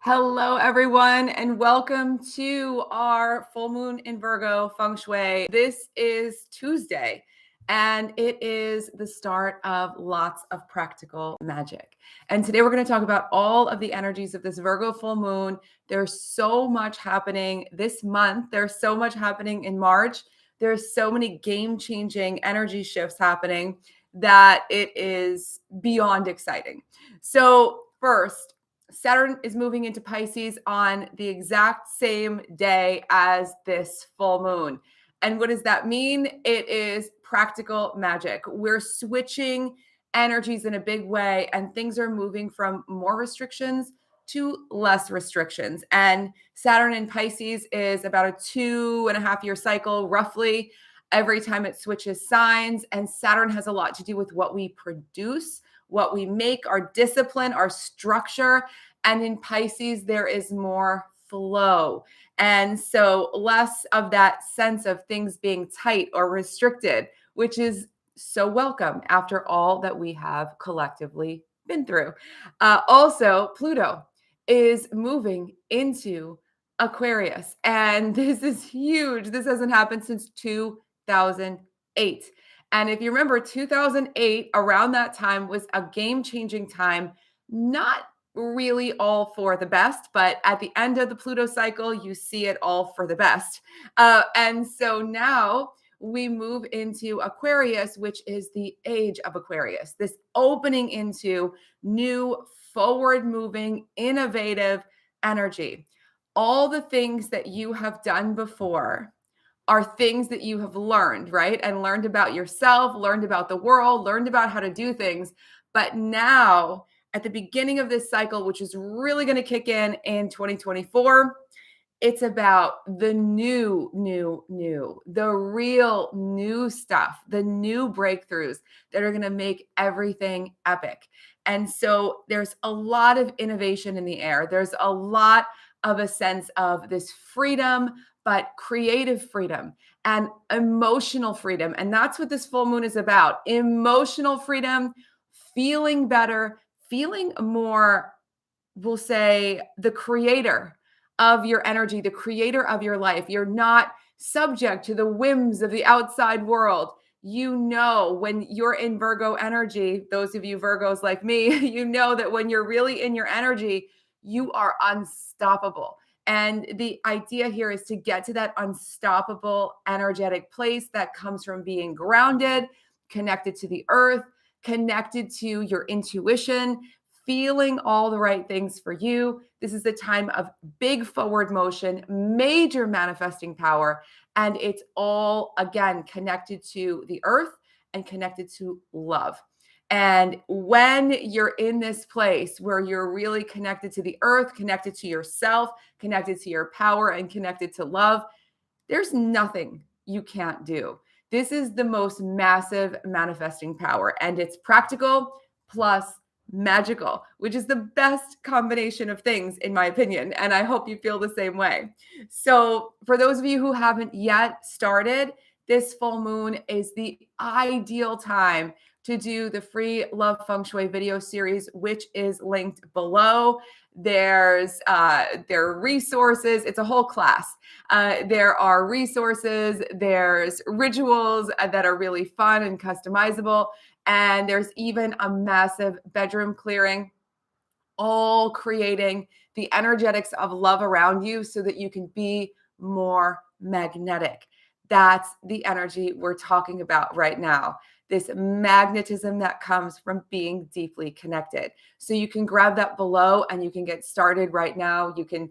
Hello, everyone, and welcome to our full moon in Virgo Feng Shui. This is Tuesday, and it is the start of lots of practical magic. And today we're going to talk about all of the energies of this Virgo full moon. There's so much happening this month. There's so much happening in March. There's so many game-changing energy shifts happening that it is beyond exciting. So first, Saturn is moving into Pisces on the exact same day as this full moon. And what does that mean? It is practical magic. We're switching energies in a big way, and things are moving from more restrictions to less restrictions. And Saturn in Pisces is about a 2.5-year cycle, roughly, every time it switches signs. And Saturn has a lot to do with what we produce, what we make, our discipline, our structure. And in Pisces, there is more flow. And so less of that sense of things being tight or restricted, which is so welcome after all that we have collectively been through. Also, Pluto is moving into Aquarius. And this is huge. This hasn't happened since 2008. And if you remember, 2008, around that time, was a game-changing time, not really all for the best, but at the end of the Pluto cycle, you see it all for the best. And so now we move into Aquarius, which is the age of Aquarius, this opening into new, forward-moving, innovative energy. All the things that you have done before are things that you have learned, right? And learned about yourself, learned about the world, learned about how to do things. But now, at the beginning of this cycle, which is really going to kick in 2024, it's about the new, the real new stuff, the new breakthroughs that are going to make everything epic. And so there's a lot of innovation in the air. There's a lot of a sense of this freedom, but creative freedom and emotional freedom. And that's what this full moon is about. Emotional freedom, feeling better, feeling more, we'll say, the creator of your energy, the creator of your life. You're not subject to the whims of the outside world. You know, when you're in Virgo energy, those of you Virgos like me, you know that when you're really in your energy, you are unstoppable. And the idea here is to get to that unstoppable energetic place that comes from being grounded, connected to the earth, connected to your intuition, feeling all the right things for you. This is the time of big forward motion, major manifesting power, and it's all, again, connected to the earth and connected to love. And when you're in this place where you're really connected to the earth, connected to yourself, connected to your power, and connected to love, there's nothing you can't do. This is the most massive manifesting power, and it's practical plus magical, which is the best combination of things, in my opinion. And I hope you feel the same way. So, for those of you who haven't yet started, this full moon is the ideal time to do the free Love Feng Shui video series, which is linked below. There are resources. It's a whole class. There are resources. There's rituals that are really fun and customizable. And there's even a massive bedroom clearing, all creating the energetics of love around you so that you can be more magnetic. That's the energy we're talking about right now. This magnetism that comes from being deeply connected. So you can grab that below and you can get started right now. You can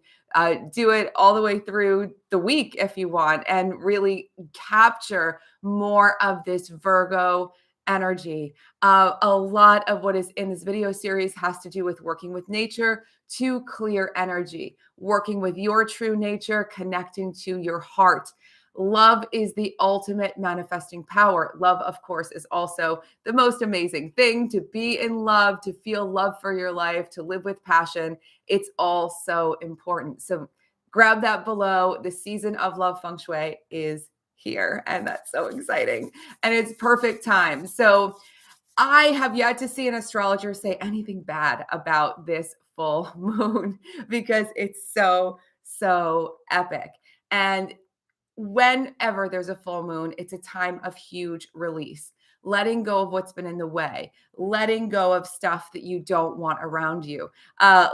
do it all the way through the week if you want and really capture more of this Virgo energy. A lot of what is in this video series has to do with working with nature to clear energy, working with your true nature, connecting to your heart. Love is the ultimate manifesting power. Love, of course, is also the most amazing thing. To be in love, to feel love for your life, to live with passion. It's all so important. So grab that below. The season of Love Feng Shui is here, and that's so exciting. And it's perfect time. So I have yet to see an astrologer say anything bad about this full moon because it's so, so epic. And whenever there's a full moon, it's a time of huge release, letting go of what's been in the way, letting go of stuff that you don't want around you,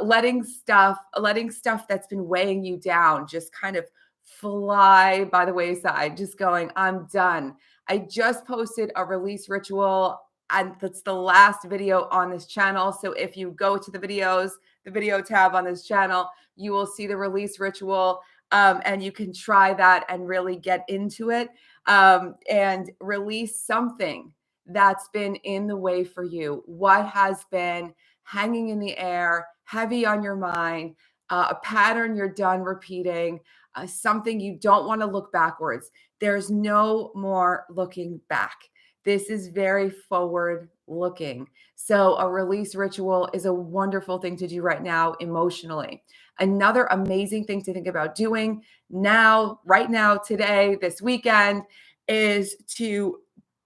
letting stuff that's been weighing you down just kind of fly by the wayside, just going, I'm done. I just posted a release ritual, and that's the last video on this channel. So if you go to the videos, the video tab on this channel, you will see the release ritual, and you can try that and really get into it, and release something that's been in the way for you. What has been hanging in the air, heavy on your mind, a pattern you're done repeating, something you don't want to look backwards. There's no more looking back. This is very forward looking. So, a release ritual is a wonderful thing to do right now emotionally. Another amazing thing to think about doing now, right now, today, this weekend, is to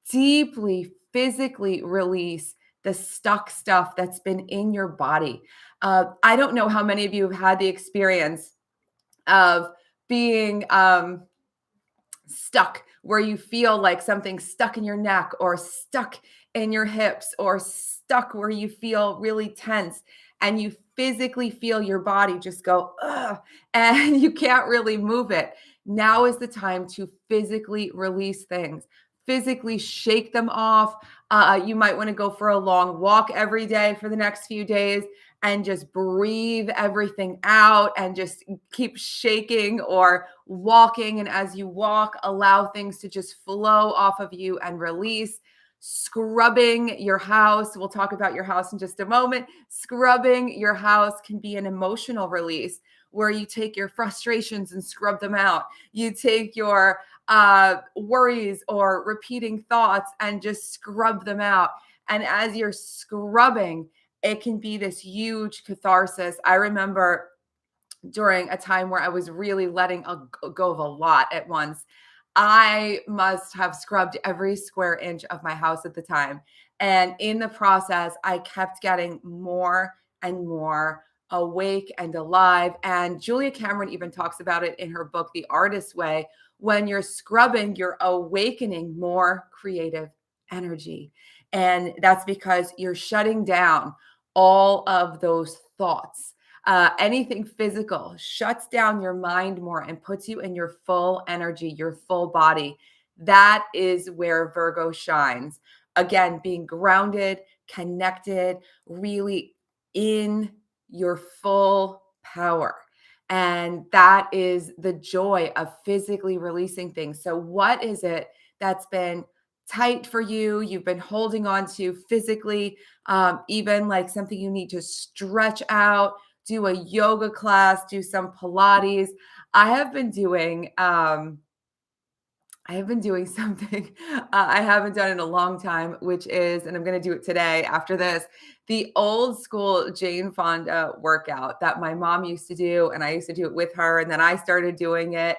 deeply physically release the stuck stuff that's been in your body. I don't know how many of you have had the experience of being stuck, where you feel like something's stuck in your neck or stuck in your hips or stuck where you feel really tense, and you physically feel your body just go, ugh, and you can't really move it. Now is the time to physically release things, physically shake them off. You might want to go for a long walk every day for the next few days and just breathe everything out and just keep shaking or walking. And as you walk, allow things to just flow off of you and release. Scrubbing your house. We'll talk about your house in just a moment. Scrubbing your house can be an emotional release where you take your frustrations and scrub them out. You take your worries or repeating thoughts and just scrub them out. And as you're scrubbing, it can be this huge catharsis. I remember during a time where I was really letting go of a lot at once. I must have scrubbed every square inch of my house at the time. And in the process, I kept getting more and more awake and alive. And Julia Cameron even talks about it in her book, The Artist's Way. When you're scrubbing, you're awakening more creative energy. And that's because you're shutting down all of those thoughts. Anything physical shuts down your mind more and puts you in your full energy, your full body. That is where Virgo shines. Again, being grounded, connected, really in your full power. And that is the joy of physically releasing things. So, what is it that's been tight for you? You've been holding on to physically, even like something you need to stretch out, do a yoga class, do some Pilates. I have been doing something I haven't done in a long time, which is, and I'm going to do it today after this, the old school Jane Fonda workout that my mom used to do. And I used to do it with her. And then I started doing it.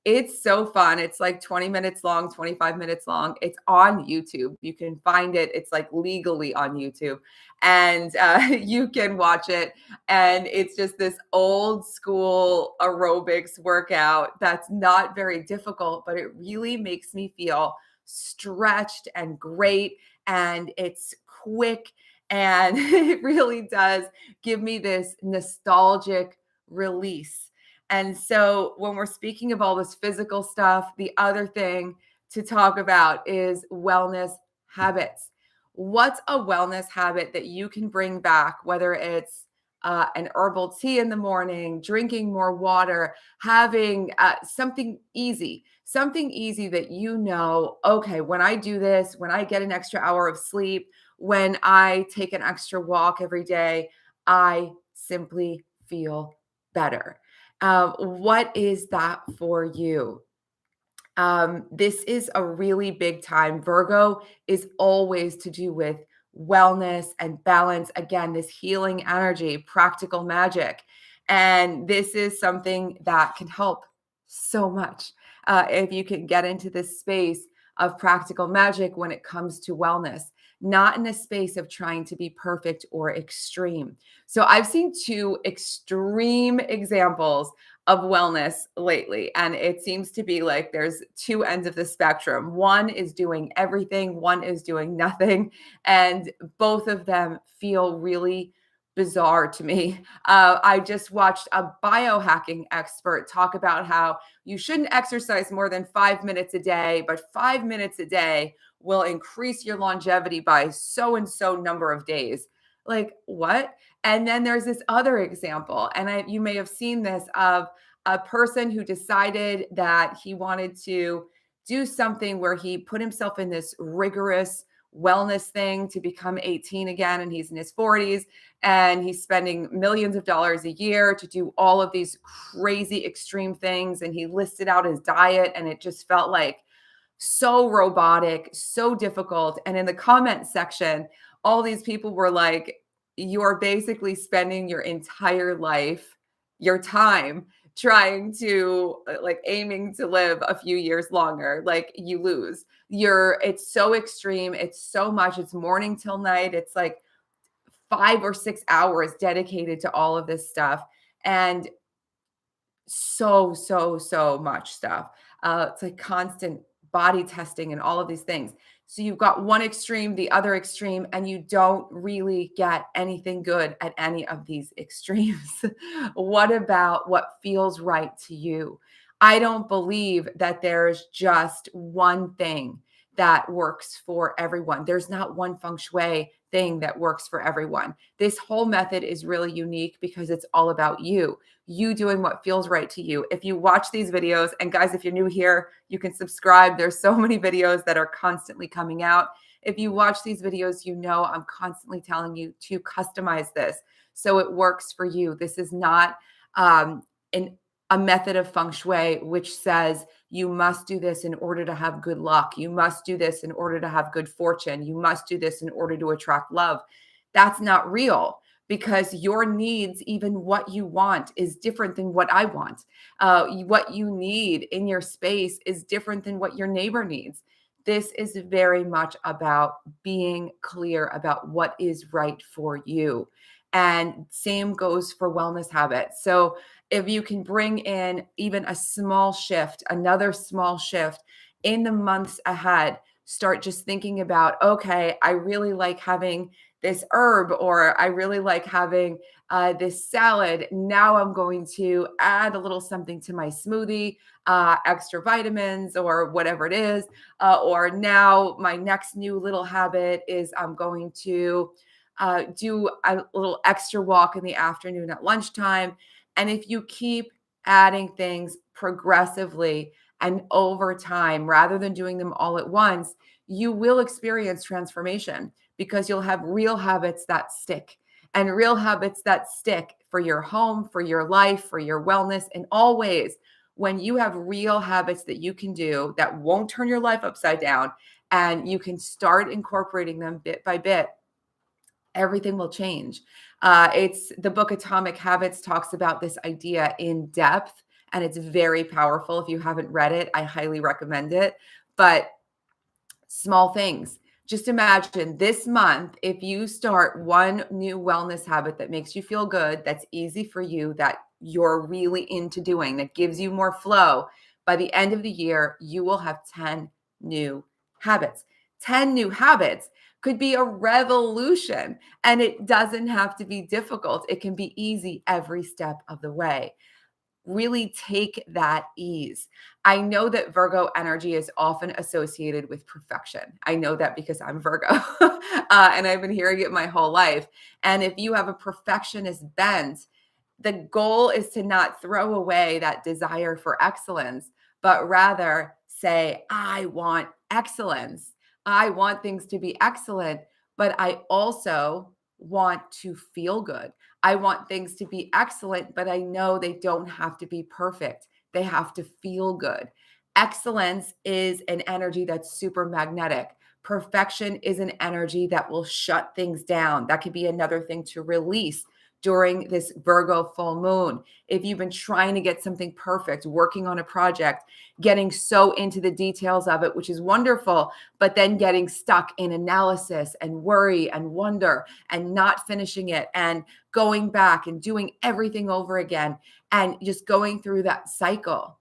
It's so fun. It's like 20 minutes long, 25 minutes long. It's on YouTube. You can find it. It's like legally on YouTube. And you can watch it. And it's just this old school aerobics workout that's not very difficult, but it really makes me feel stretched and great. And it's quick. And it really does give me this nostalgic release. And so when we're speaking of all this physical stuff, the other thing to talk about is wellness habits. What's a wellness habit that you can bring back, whether it's an herbal tea in the morning, drinking more water, having something easy that you know, okay, when I do this, when I get an extra hour of sleep, when I take an extra walk every day, I simply feel better. What is that for you? This is a really big time. Virgo is always to do with wellness and balance. Again, this healing energy, practical magic. And this is something that can help so much if you can get into this space of practical magic when it comes to wellness. not in a space of trying to be perfect or extreme. So I've seen two extreme examples of wellness lately. And it seems to be like there's two ends of the spectrum. One is doing everything, one is doing nothing. And both of them feel really bizarre to me. I just watched a biohacking expert talk about how you shouldn't exercise more than 5 minutes a day, but 5 minutes a day will increase your longevity by so and so number of days. Like, what? And then there's this other example, and you may have seen this, of a person who decided that he wanted to do something where he put himself in this rigorous wellness thing to become 18 again, and he's in his 40s, and he's spending millions of dollars a year to do all of these crazy extreme things. And he listed out his diet, and it just felt like so robotic, so difficult. And in the comment section, all these people were like, you're basically spending your entire life, your time, trying to like aiming to live a few years longer. Like, you lose. It's so extreme. It's so much. It's morning till night. It's like 5 or 6 hours dedicated to all of this stuff. And so much stuff. It's like constant body testing and all of these things. So you've got one extreme, the other extreme, and you don't really get anything good at any of these extremes. What about what feels right to you? I don't believe that there's just one thing that works for everyone. There's not one feng shui thing that works for everyone. This whole method is really unique because it's all about you doing what feels right to you. If you watch these videos, and guys, if you're new here, you can subscribe. There's so many videos that are constantly coming out. If you watch these videos, you know I'm constantly telling you to customize this so it works for you. This is not a method of feng shui which says you must do this in order to have good luck. You must do this in order to have good fortune. You must do this in order to attract love. That's not real, because your needs, even what you want, is different than what I want. What you need in your space is different than what your neighbor needs. This is very much about being clear about what is right for you. And same goes for wellness habits. So if you can bring in even a small shift, another small shift in the months ahead, start just thinking about, okay, I really like having this herb, or I really like having this salad. Now I'm going to add a little something to my smoothie, extra vitamins or whatever it is. Or now my next new little habit is I'm going to do a little extra walk in the afternoon at lunchtime. And if you keep adding things progressively and over time, rather than doing them all at once, you will experience transformation, because you'll have real habits that stick, and real habits that stick for your home, for your life, for your wellness in all ways. When you have real habits that you can do that won't turn your life upside down, and you can start incorporating them bit by bit, everything will change. It's the book Atomic Habits talks about this idea in depth, and it's very powerful. If you haven't read it, I highly recommend it. But small things. Just imagine this month, if you start one new wellness habit that makes you feel good, that's easy for you, that you're really into doing, that gives you more flow, by the end of the year, you will have 10 new habits. 10 new habits could be a revolution, and it doesn't have to be difficult. It can be easy every step of the way. Really take that ease. I know that Virgo energy is often associated with perfection. I know that because I'm Virgo and I've been hearing it my whole life. And if you have a perfectionist bent, the goal is to not throw away that desire for excellence, but rather say, I want excellence. I want things to be excellent, but I also want to feel good. I want things to be excellent, but I know they don't have to be perfect. They have to feel good. Excellence is an energy that's super magnetic. Perfection is an energy that will shut things down. That could be another thing to release, during this Virgo full moon. If you've been trying to get something perfect, working on a project, getting so into the details of it, which is wonderful, but then getting stuck in analysis and worry and wonder and not finishing it and going back and doing everything over again and just going through that cycle.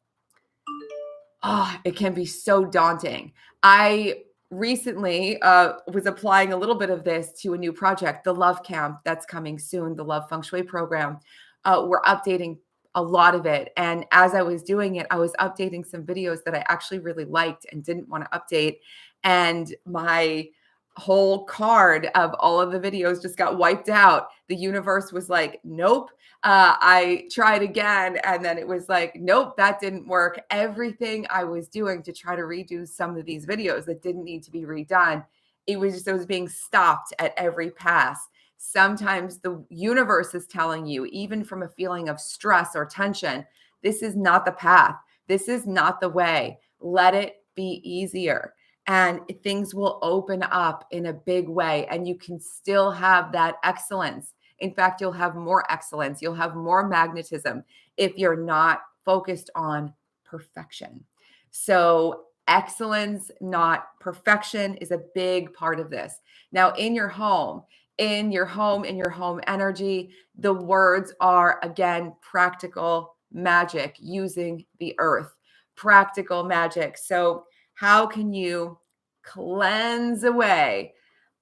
It can be so daunting. I recently was applying a little bit of this to a new project, the Love Camp that's coming soon, the Love Feng Shui program. We're updating a lot of it. And as I was doing it, I was updating some videos that I actually really liked and didn't want to update. And my whole card of all of the videos just got wiped out. The universe was like, nope. I tried again, and then it was like, nope, that didn't work. Everything I was doing to try to redo some of these videos that didn't need to be redone, it was being stopped at every pass. Sometimes the universe is telling you, even from a feeling of stress or tension, this is not the path. This is not the way. Let it be easier. And things will open up in a big way, and you can still have that excellence. In fact, you'll have more excellence. You'll have more magnetism if you're not focused on perfection. So excellence, not perfection, is a big part of this. Now, in your home energy, the words are, again, practical magic, using the earth, practical magic. So how can you cleanse away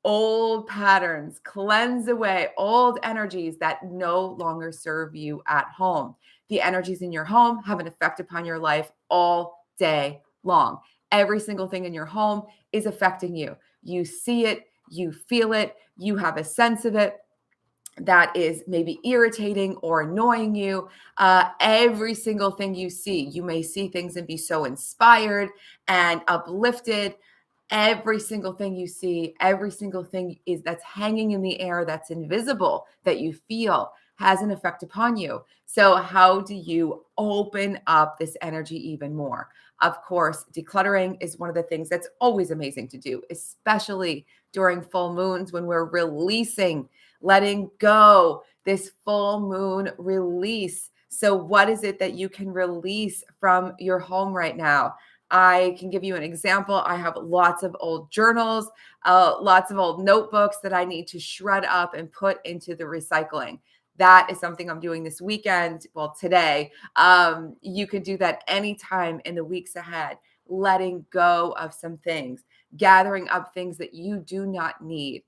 old patterns, cleanse away old energies that no longer serve you at home? The energies in your home have an effect upon your life all day long. Every single thing in your home is affecting you. You see it, you feel it, you have a sense of it that is maybe irritating or annoying you. Every single thing you see, you may see things and be so inspired and uplifted. Every single thing you see, every single thing that's hanging in the air, that's invisible, that you feel, has an effect upon you. So how do you open up this energy even more? Of course, decluttering is one of the things that's always amazing to do, especially during full moons when we're releasing, letting go, this full moon release. So what is it that you can release from your home right now? I can give you an example. I have lots of old journals, lots of old notebooks that I need to shred up and put into the recycling. That is something I'm doing this weekend. Well, today. You could do that anytime in the weeks ahead, letting go of some things, gathering up things that you do not need.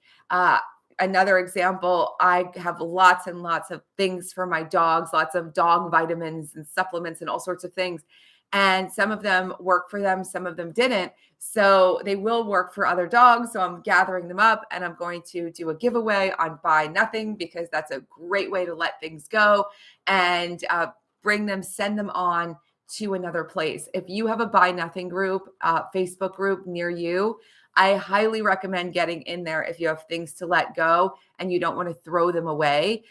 Another example, I have lots and lots of things for my dogs, lots of dog vitamins and supplements and all sorts of things. And some of them work for them, some of them didn't. So they will work for other dogs. So I'm gathering them up and I'm going to do a giveaway on Buy Nothing, because that's a great way to let things go and bring them, send them on to another place. If you have a Buy Nothing group, Facebook group near you, I highly recommend getting in there if you have things to let go and you don't want to throw them away.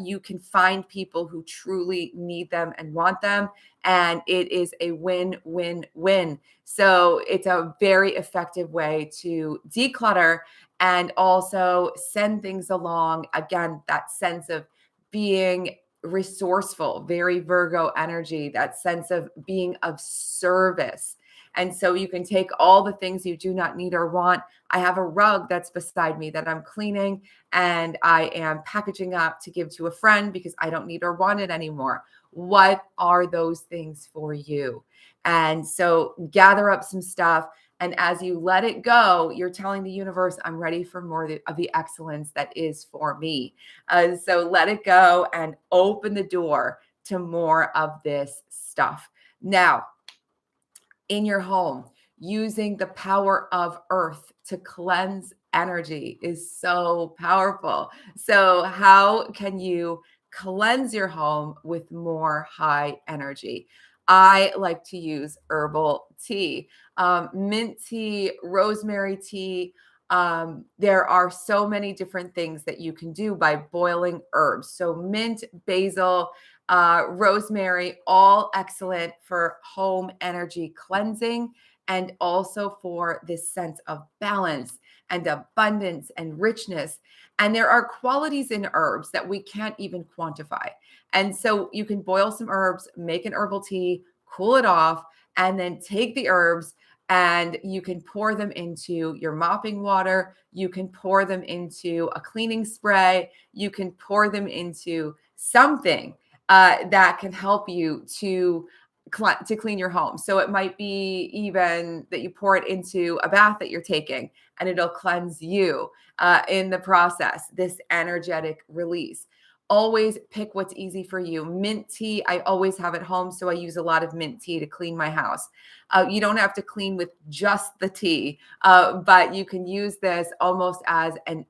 You can find people who truly need them and want them, and it is a win-win-win. So it's a very effective way to declutter and also send things along. Again, that sense of being resourceful, very Virgo energy, that sense of being of service. And so you can take all the things you do not need or want. I have a rug that's beside me that I'm cleaning and I am packaging up to give to a friend because I don't need or want it anymore. What are those things for you? And so gather up some stuff. And as you let it go, you're telling the universe, I'm ready for more of the excellence that is for me. So let it go and open the door to more of this stuff. Now, in your home, using the power of earth to cleanse energy is so powerful. So how can you cleanse your home with more high energy? I like to use herbal tea, mint tea, rosemary tea. There are so many different things that you can do by boiling herbs. So mint, basil, rosemary, all excellent for home energy cleansing and also for this sense of balance and abundance and richness. And there are qualities in herbs that we can't even quantify. And so you can boil some herbs, make an herbal tea, cool it off, and then take the herbs and you can pour them into your mopping water. You can pour them into a cleaning spray. You can pour them into something that can help you to clean your home. So it might be even that you pour it into a bath that you're taking and it'll cleanse you in the process, this energetic release. Always pick what's easy for you. Mint tea, I always have at home, so I use a lot of mint tea to clean my house. You don't have to clean with just the tea, but you can use this almost as an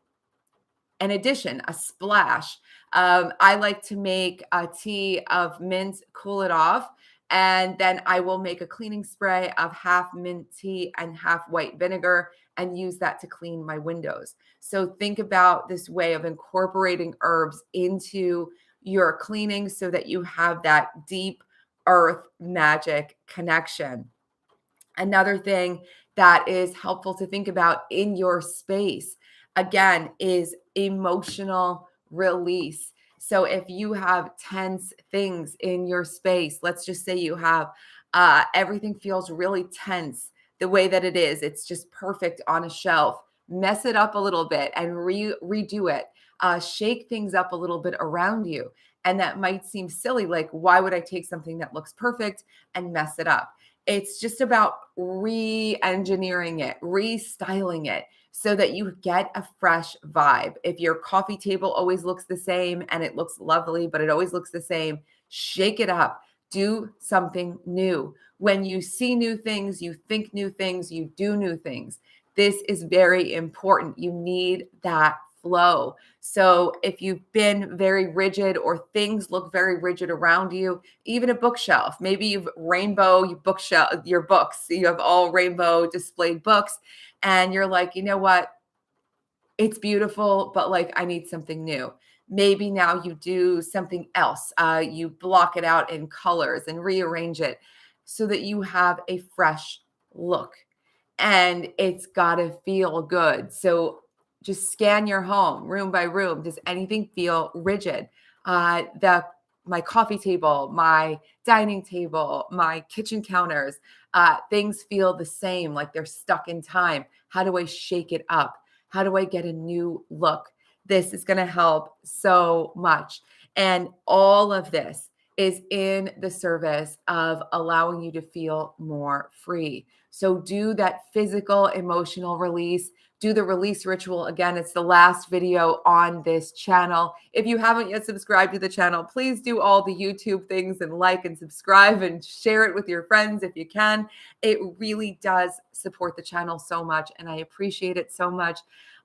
addition, a splash. I like to make a tea of mint, cool it off, and then I will make a cleaning spray of half mint tea and half white vinegar and use that to clean my windows. So think about this way of incorporating herbs into your cleaning so that you have that deep earth magic connection. Another thing that is helpful to think about in your space, again, is emotional release. So if you have tense things in your space, let's just say you have everything feels really tense the way that it is, it's just perfect on a shelf. Mess it up a little bit and redo it. Shake things up a little bit around you. And that might seem silly, like, why would I take something that looks perfect and mess it up? It's just about re-engineering it, restyling it so that you get a fresh vibe. If your coffee table always looks the same and it looks lovely, but it always looks the same, shake it up. Do something new. When you see new things, you think new things, you do new things. This is very important. You need that flow. So if you've been very rigid or things look very rigid around you, even a bookshelf, maybe you've rainbow bookshelf, your books, you have all rainbow displayed books and you're like, you know what? It's beautiful, but like I need something new. Maybe now you do something else. You block it out in colors and rearrange it so that you have a fresh look and it's got to feel good. So just scan your home room by room. Does anything feel rigid? My coffee table, my dining table, my kitchen counters, things feel the same, like they're stuck in time. How do I shake it up? How do I get a new look? This is going to help so much. And all of this is in the service of allowing you to feel more free. So do that physical, emotional release. Do the release ritual. Again, it's the last video on this channel. If you haven't yet subscribed to the channel, please do all the YouTube things and like and subscribe and share it with your friends if you can. It really does support the channel so much, and I appreciate it so much.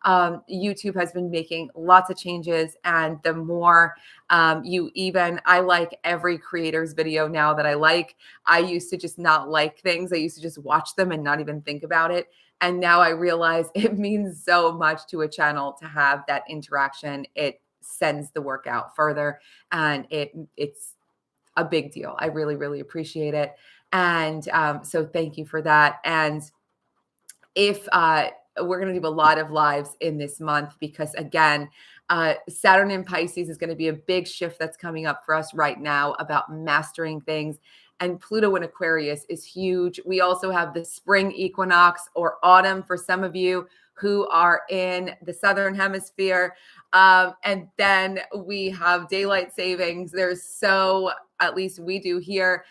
YouTube has been making lots of changes, and the more I like every creator's video now that I like. I used to just not like things. I used to just watch them and not even think about it. And now I realize it means so much to a channel to have that interaction. It sends the work out further, and it's a big deal. I really, really appreciate it. And so thank you for that. And if we're going to do a lot of lives in this month because, again, Saturn in Pisces is going to be a big shift that's coming up for us right now about mastering things. And Pluto in Aquarius is huge. We also have the spring equinox or autumn for some of you who are in the Southern Hemisphere. And then we have daylight savings. At least we do here.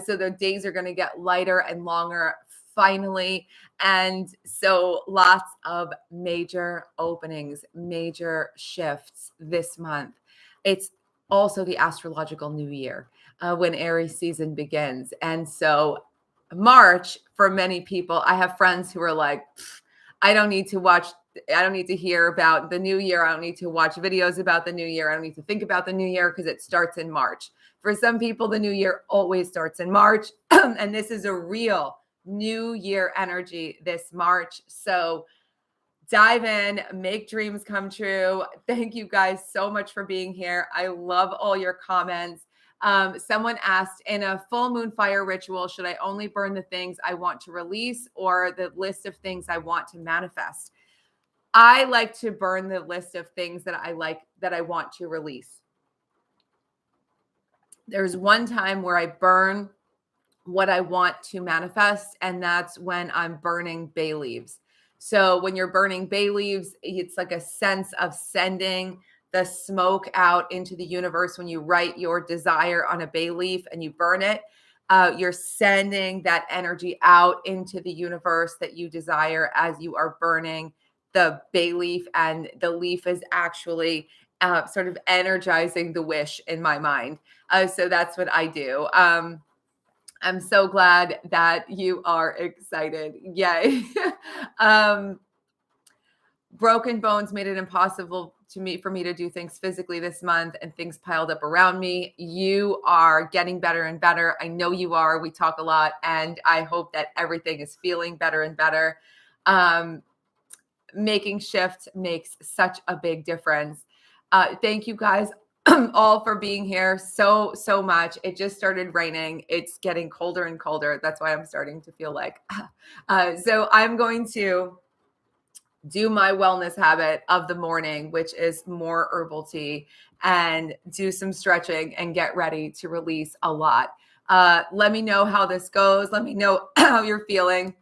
So the days are going to get lighter and longer finally. And so lots of major openings, major shifts this month. It's also the astrological new year when Aries season begins. And so March, for many people, I have friends who are like, I don't need to hear about the new year. I don't need to watch videos about the new year. I don't need to think about the new year because it starts in March. For some people, the new year always starts in March. And this is a real new year energy this March. So dive in, make dreams come true. Thank you guys so much for being here. I love all your comments. Someone asked, in a full moon fire ritual, should I only burn the things I want to release or the list of things I want to manifest? I like to burn the list of things that I want to release. There's one time where I burn what I want to manifest, and that's when I'm burning bay leaves. So when you're burning bay leaves, it's like a sense of sending the smoke out into the universe. When you write your desire on a bay leaf and you burn it, you're sending that energy out into the universe that you desire as you are burning the bay leaf, and the leaf is actually sort of energizing the wish in my mind. So that's what I do. I'm so glad that you are excited. Yay. um, Broken bones made it impossible for me to do things physically this month, and things piled up around me. You are getting better and better. I know you are. We talk a lot, and I hope that everything is feeling better and better. Making shifts makes such a big difference. Thank you guys all for being here so much. It just started raining. It's getting colder and colder. That's why I'm starting to feel like so I'm going to do my wellness habit of the morning, which is more herbal tea, and do some stretching and get ready to release a lot. Let me know how this goes. Let me know how you're feeling.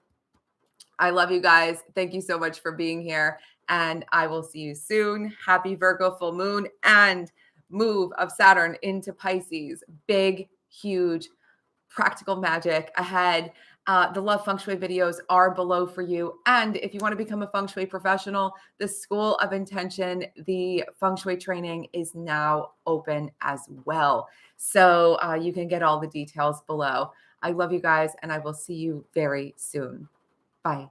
I love you guys. Thank you so much for being here, and I will see you soon. Happy Virgo full moon and move of Saturn into Pisces. Big, huge, practical magic ahead. The Love Feng Shui videos are below for you. And if you want to become a Feng Shui professional, the School of Intention, the Feng Shui training is now open as well. So you can get all the details below. I love you guys, and I will see you very soon. Bye.